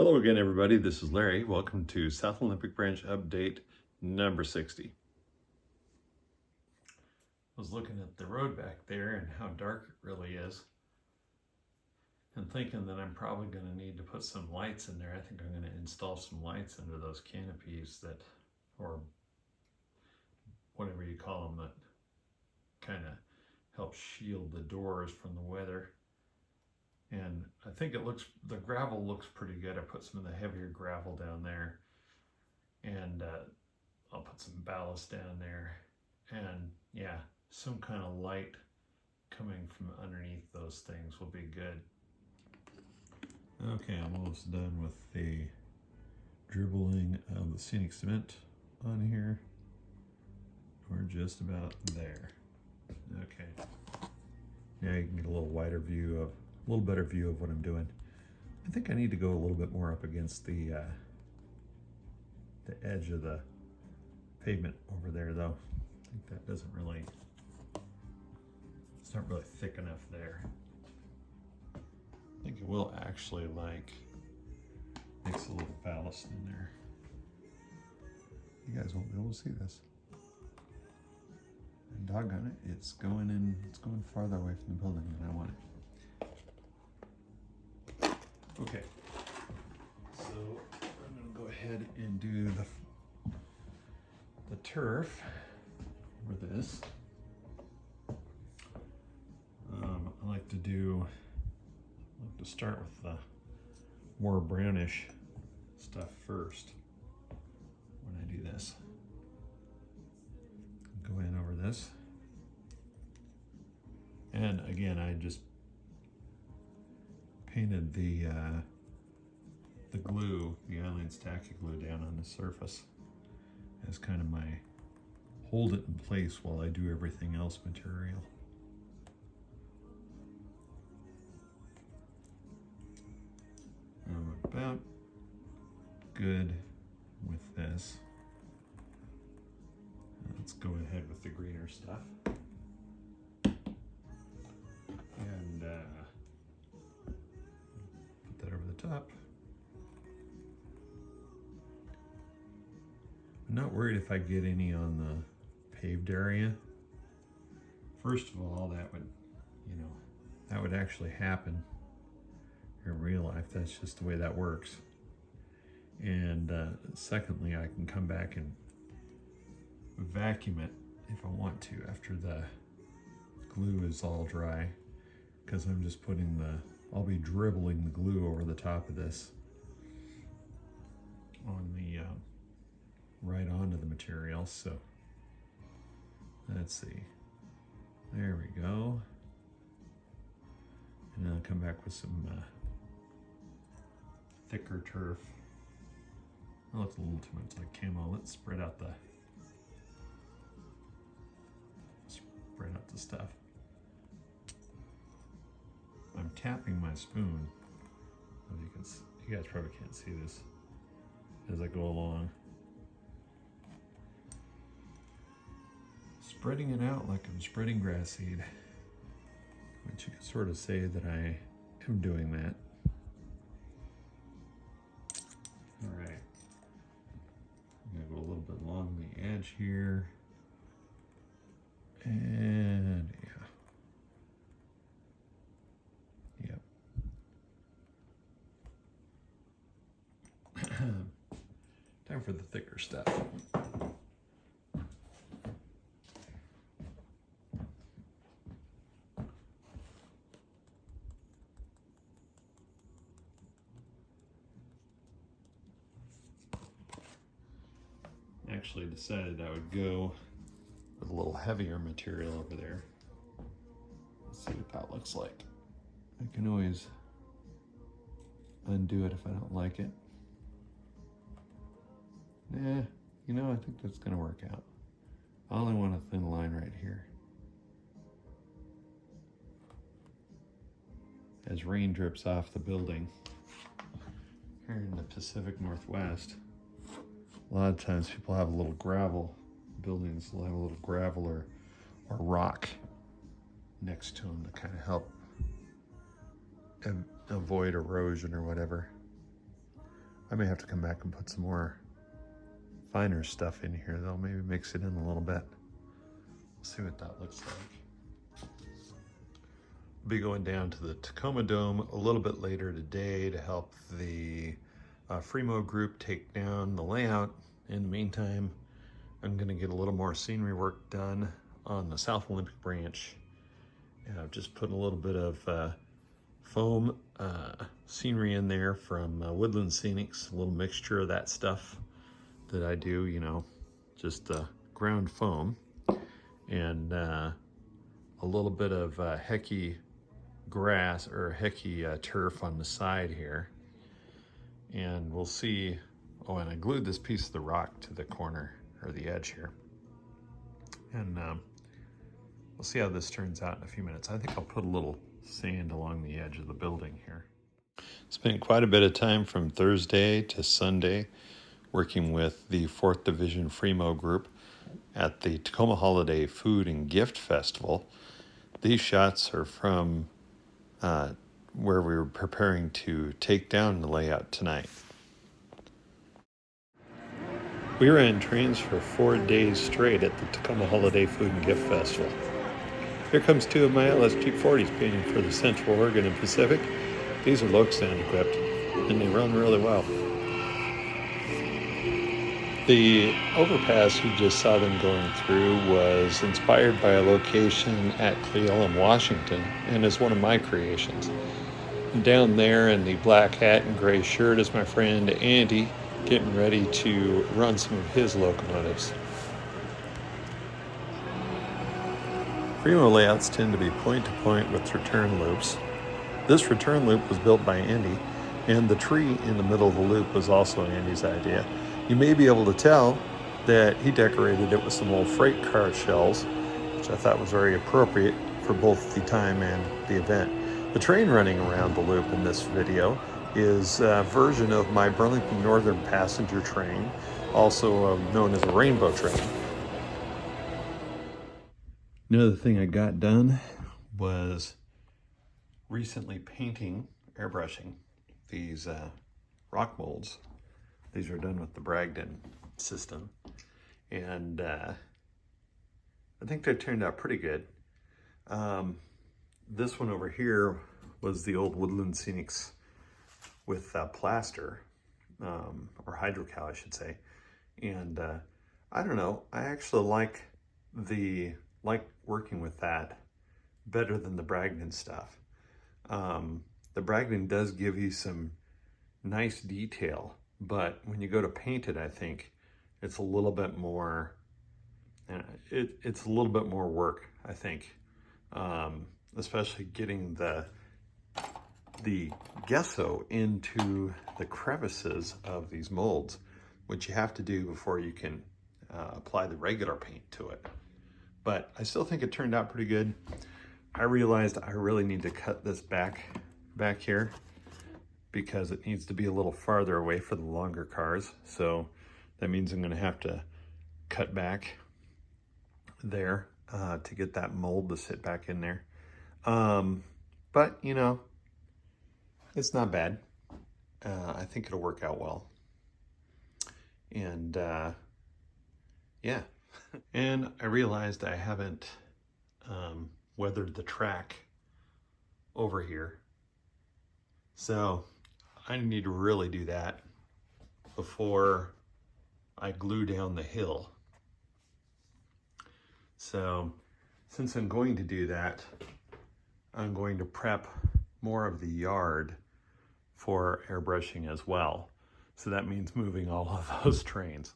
Hello again, everybody. This is Larry. Welcome to South Olympic Branch update number 60. I was looking at the road back there and how dark it really is, and thinking that I'm probably going to need to put some lights in there. I think I'm going to install some lights under those canopies that, or whatever you call them, that kind of help shield the doors from the weather. And I think the gravel looks pretty good. I put some of the heavier gravel down there, and I'll put some ballast down there, and yeah, some kind of light coming from underneath those things will be good. Okay, I'm almost done with the dribbling of the scenic cement on here. We're just about there. Okay, now you can get a little wider view of, a little better view of what I'm doing. I think I need to go a little bit more up against the edge of the pavement over there, though. I think that doesn't really, it's not really thick enough there. I think it will actually mix a little ballast in there. You guys won't be able to see this. And doggone it, it's going farther away from the building than I want it. Okay, so I'm going to go ahead and do the turf for this. I like to start with the more brownish stuff first when I do this. Go in over this, and again, I just painted the glue, the Alliance Tacky glue, down on the surface as kind of my hold it in place while I do everything else material. I'm about good with this. Let's go ahead with the greener stuff. And put that over the top. I'm not worried if I get any on the paved area. First of all, that would actually happen in real life. That's just the way that works. And secondly, I can come back and vacuum it if I want to after the glue is all dry, because I'm just I'll be dribbling the glue over the top of this on the right onto the material. So let's see, there we go. And then I'll come back with some thicker turf. That looks a little too much like camo. Let's spread out the stuff. I'm tapping my spoon. As you guys probably can't see this as I go along. Spreading it out like I'm spreading grass seed, which you can sort of say that I am doing that. All right, I'm gonna go a little bit along the edge here. And yep. Time for the thicker stuff. Actually decided I would go with a little heavier material over there. Let's see what that looks like. I can always undo it if I don't like it. Nah, I think that's gonna work out. I only want a thin line right here. As rain drips off the building here in the Pacific Northwest, a lot of times people have a little gravel. Buildings will have a little gravel or rock next to them to kind of help avoid erosion or whatever. I may have to come back and put some more finer stuff in here though, maybe mix it in a little bit. We'll see what that looks like. I'll be going down to the Tacoma Dome a little bit later today to help the Fremo group take down the layout. In the meantime, I'm gonna get a little more scenery work done on the South Olympic Branch. I've just put a little bit of foam scenery in there from Woodland Scenics, a little mixture of that stuff that I do, you know, just ground foam, and a little bit of hecky grass or hecky turf on the side here. And we'll see, oh, and I glued this piece of the rock to the corner or the edge here. And we'll see how this turns out in a few minutes. I think I'll put a little sand along the edge of the building here. Spent quite a bit of time from Thursday to Sunday working with the 4th Division Fremo group at the Tacoma Holiday Food and Gift Festival. These shots are from where we were preparing to take down the layout tonight. We ran trains for 4 days straight at the Tacoma Holiday Food and Gift Festival. Here comes 2 of my LS Jeep 40s painting for the Central Oregon and Pacific. These are Lokesan equipped, and they run really well. The overpass you just saw them going through was inspired by a location at Cle Elum, Washington, and is one of my creations. Down there in the black hat and gray shirt is my friend Andy, getting ready to run some of his locomotives. Fremo layouts tend to be point-to-point with return loops. This return loop was built by Andy, and the tree in the middle of the loop was also Andy's idea. You may be able to tell that he decorated it with some old freight car shells, which I thought was very appropriate for both the time and the event. The train running around the loop in this video is a version of my Burlington Northern passenger train, also known as a rainbow train. Another thing I got done was recently painting, airbrushing these rock molds. These are done with the Bragdon system, and I think they turned out pretty good. This one over here was the old Woodland Scenics with plaster, or hydrocal, I should say. And I don't know, I actually like working with that better than the Bragdon stuff. The Bragdon does give you some nice detail, but when you go to paint it, I think it's a little bit more, it's a little bit more work, I think. Especially getting the gesso into the crevices of these molds, which you have to do before you can apply the regular paint to it. But I still think it turned out pretty good. I realized I really need to cut this back here because it needs to be a little farther away for the longer cars. So that means I'm gonna have to cut back there to get that mold to sit back in there. But you know, it's not bad. I think it'll work out well. And yeah. And I realized I haven't weathered the track over here. So I need to really do that before I glue down the hill. So since I'm going to do that, I'm going to prep more of the yard for airbrushing as well. So that means moving all of those trains.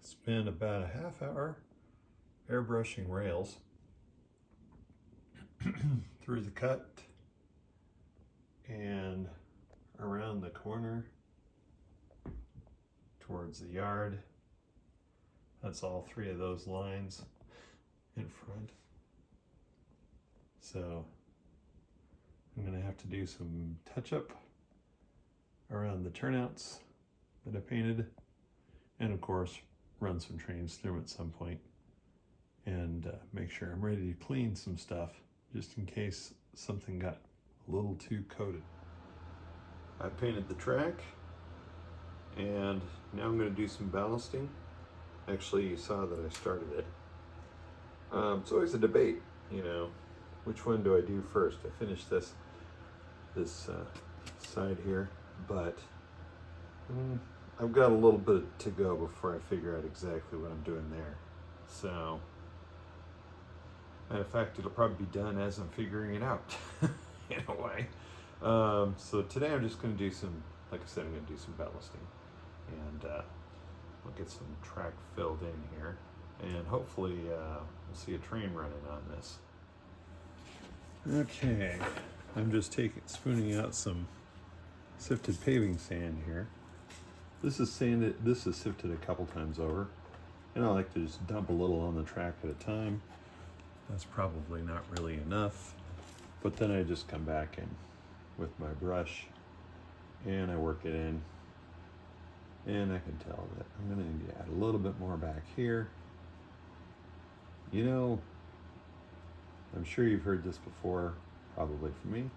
Spend about a half hour airbrushing rails through the cut and around the corner towards the yard. That's all 3 of those lines in front. So I'm gonna have to do some touch-up around the turnouts that I painted, and of course run some trains through at some point and make sure I'm ready to clean some stuff just in case something got a little too coated. I painted the track And now I'm going to do some ballasting. Actually, you saw that I started it. It's always a debate, you know, which one do I do first? I finished this side here, but I've got a little bit to go before I figure out exactly what I'm doing there. So, in fact, it'll probably be done as I'm figuring it out, in a way. So today I'm just going to do some, like I said, I'm going to do some ballasting, and we'll get some track filled in here, and hopefully we'll see a train running on this. Okay, I'm just spooning out some sifted paving sand here. This is sifted a couple times over, and I like to just dump a little on the track at a time. That's probably not really enough, but then I just come back in with my brush and I work it in, and I can tell that I'm going to add a little bit more back here. You know, I'm sure you've heard this before, probably from me.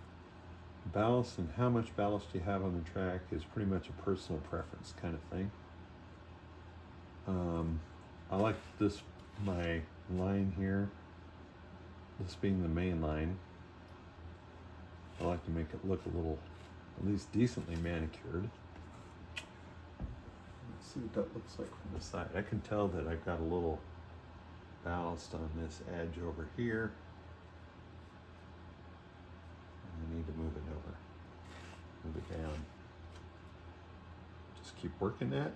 Ballast and how much ballast you have on the track is pretty much a personal preference kind of thing. I like this, my line here, this being the main line. I like to make it look a little, at least decently manicured. Let's see what that looks like from the side. I can tell that I've got a little ballast on this edge over here. I need to move it over, move it down. Just keep working that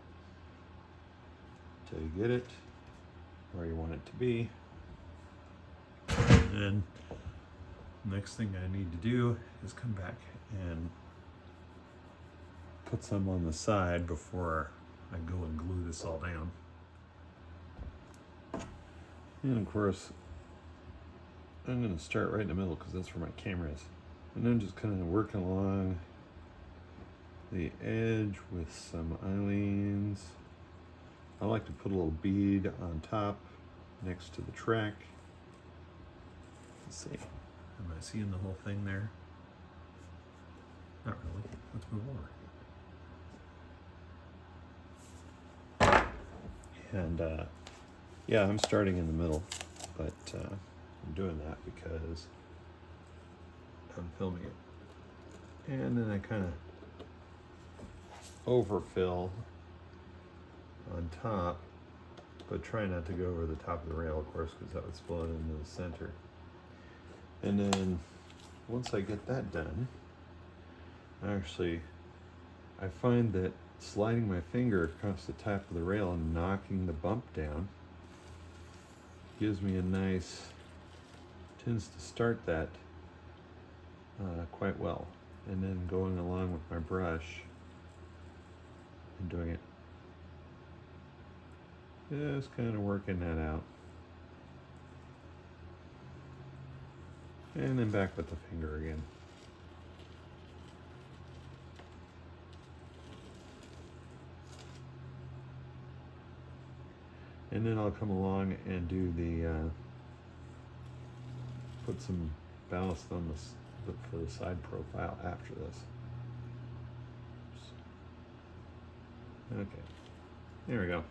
until you get it where you want it to be. And next thing I need to do is come back and put some on the side before I go and glue this all down. And of course, I'm going to start right in the middle because that's where my camera is. And I'm just kind of working along the edge with some eyelines. I like to put a little bead on top next to the track. Let's see, am I seeing the whole thing there? Not really. Let's move over. And yeah, I'm starting in the middle, but I'm doing that because I'm filming it. And then I kind of overfill on top, but try not to go over the top of the rail, of course, because that would spill it into the center. And then once I get that done, actually, I find that sliding my finger across the top of the rail and knocking the bump down gives me a nice, tends to start that quite well. And then going along with my brush and doing it, just kind of working that out. And then back with the finger again. And then I'll come along and do the, put some ballast on this for the side profile after this. Okay, there we go.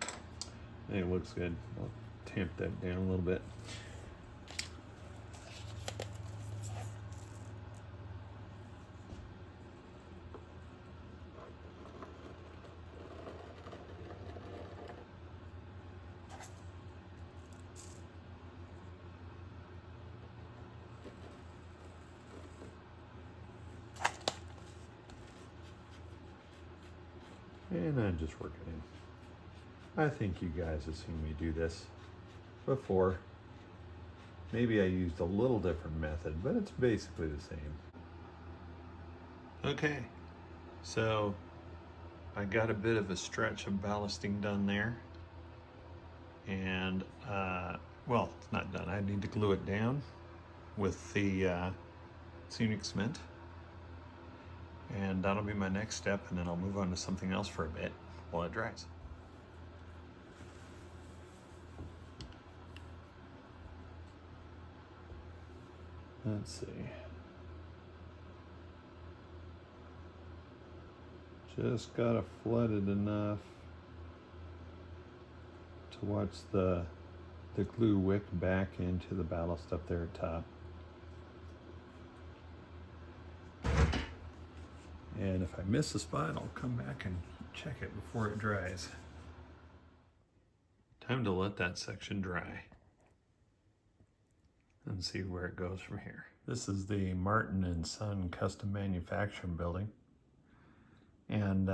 I think it looks good. I'll tamp that down a little bit. And I just work it in. I think you guys have seen me do this before. Maybe I used a little different method, but it's basically the same. Okay, so I got a bit of a stretch of ballasting done there. And, well, it's not done. I need to glue it down with the scenic cement. And that'll be my next step, and then I'll move on to something else for a bit while it dries. Let's see. Just gotta flood it enough to watch the glue wick back into the ballast up there at top. And if I miss a spot, I'll come back and check it before it dries. Time to let that section dry and see where it goes from here. This is the Martin and Son custom manufacturing building. And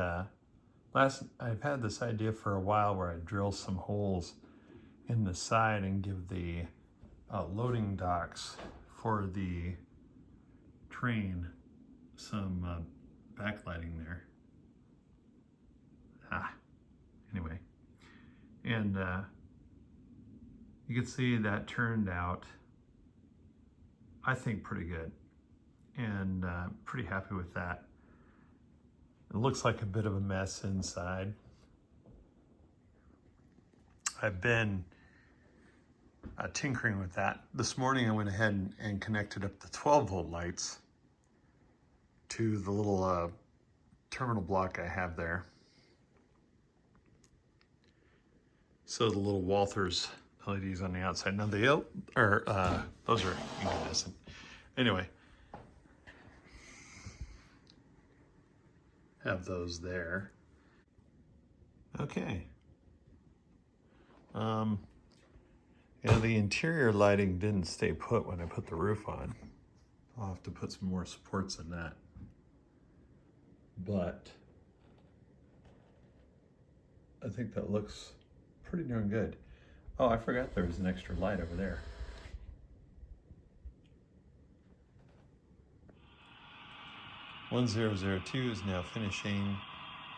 I've had this idea for a while where I drill some holes in the side and give the loading docks for the train some backlighting there. Anyway, and you can see that turned out, I think, pretty good, and pretty happy with that. It looks like a bit of a mess inside. I've been tinkering with that. This morning I went ahead and connected up the 12-volt lights to the little terminal block I have there. So the little Walthers LEDs on the outside. Now those are incandescent. Anyway, have those there. Okay. Yeah, the interior lighting didn't stay put when I put the roof on. I'll have to put some more supports in that. But I think that looks pretty darn good. Oh, I forgot there was an extra light over there. "1002 is now finishing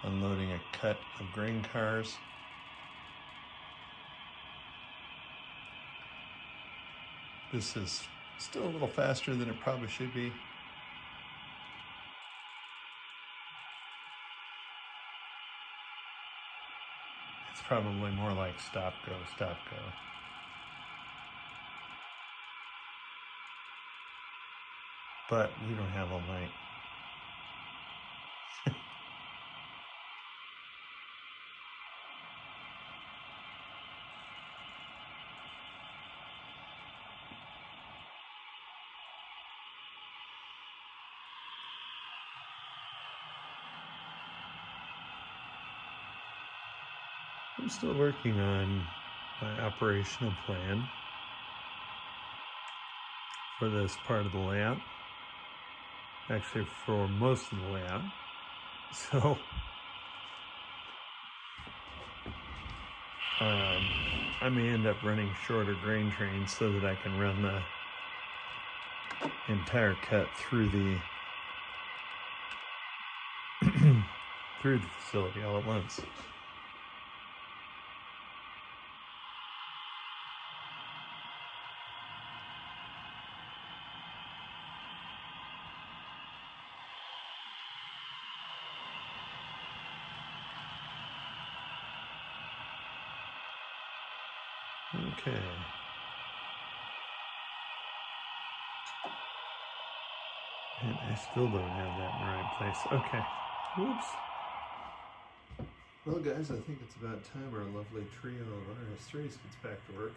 unloading a cut of grain cars. This is still a little faster than it probably should be. It's probably more like stop, go, stop, go. But we don't have all night. I'm still working on my operational plan for this part of the layout. Actually, for most of the layout. So, I may end up running shorter grain trains so that I can run the entire cut through the through the facility all at once. Okay. And I still don't have that in the right place. Okay. Whoops. Well, guys, I think it's about time our lovely trio of RS3s gets back to work.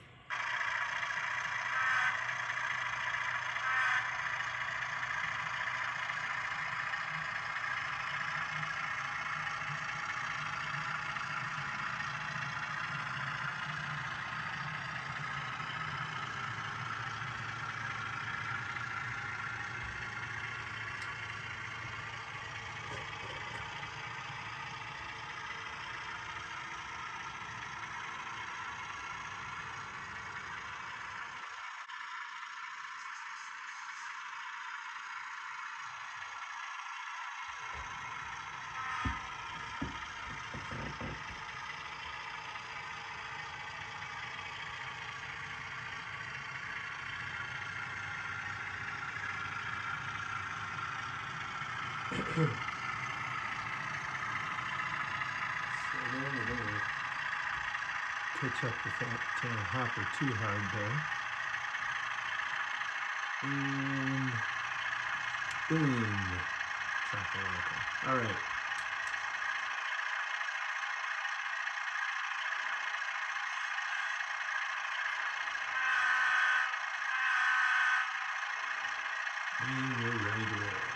So then we're going to catch up with that hopper too hard there. And boom. All right. And we're ready to roll.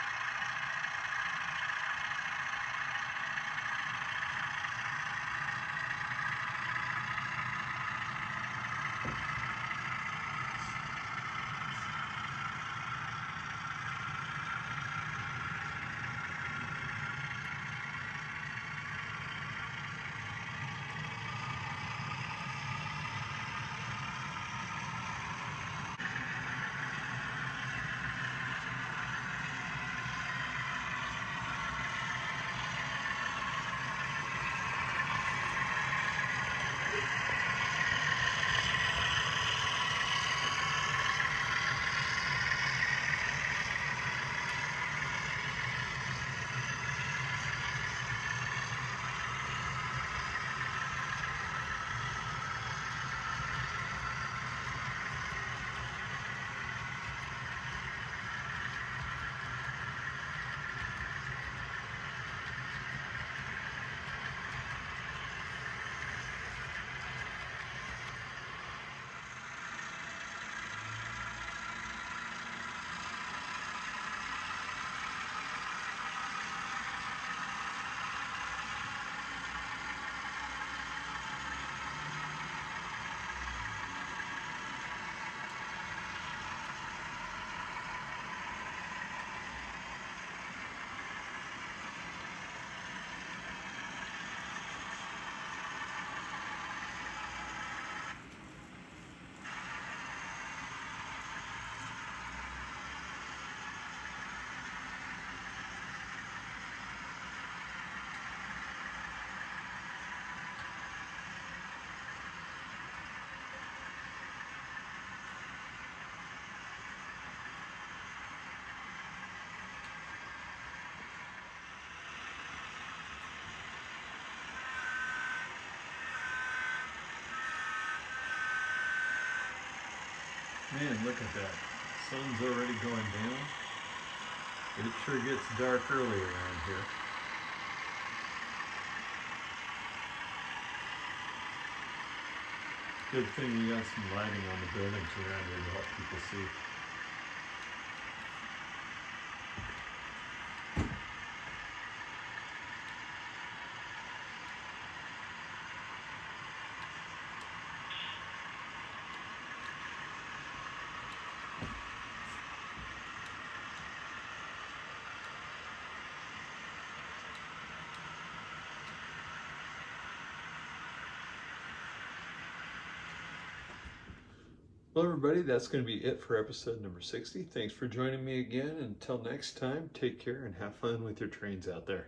Man, look at that. Sun's already going down. It sure gets dark early around here. Good thing we got some lighting on the buildings around here to help people see. Well, everybody, that's going to be it for episode number 60. Thanks for joining me again. Until next time, take care and have fun with your trains out there.